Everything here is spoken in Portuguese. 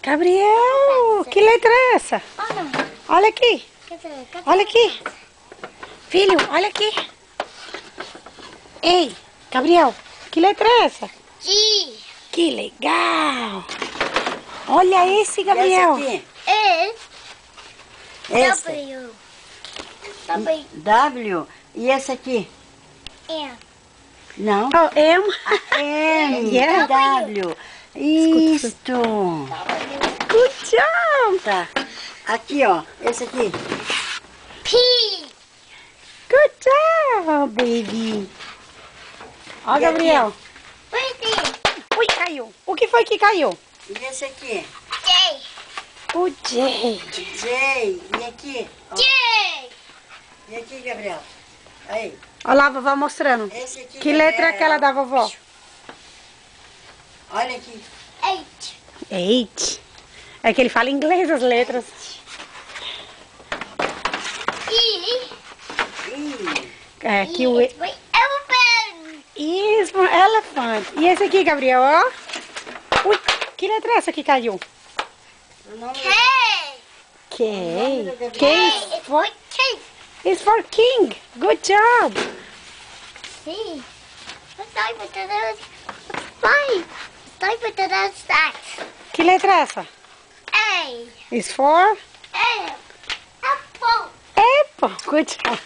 Gabriel, que letra é essa? Olha aqui. Olha aqui. Filho, olha aqui. Ei, Gabriel, que letra é essa? G. Que legal. Olha esse, Gabriel. Esse aqui. S. Esse. W. W. E esse aqui? M. Não. Oh, M. M. Yeah. W. Isto. Good job. Tá. Aqui, ó. Esse aqui. P. Good job, baby. Ó, E Gabriel. Where's Ui, caiu. O que foi que caiu? E esse aqui? J. O J. J. E aqui? Ó. J. E aqui, Gabriel? Aí. Olha lá a vovó mostrando. Esse aqui, Que Gabriel. letra é aquela da vovó? Olha aqui. H. 8. É que ele fala inglês as letras. E. Ih. É que o It's my elephant. Isso, elephant. E esse aqui, Gabriel, ó. Ui, que letra é essa que caiu? O nome K. K. K K. It's my cake. is for king. Good job. C. What's time with the nose? What's time? What's time with the nose stacks? Que letra é essa? A. Is for A. Apple. apple. Good job.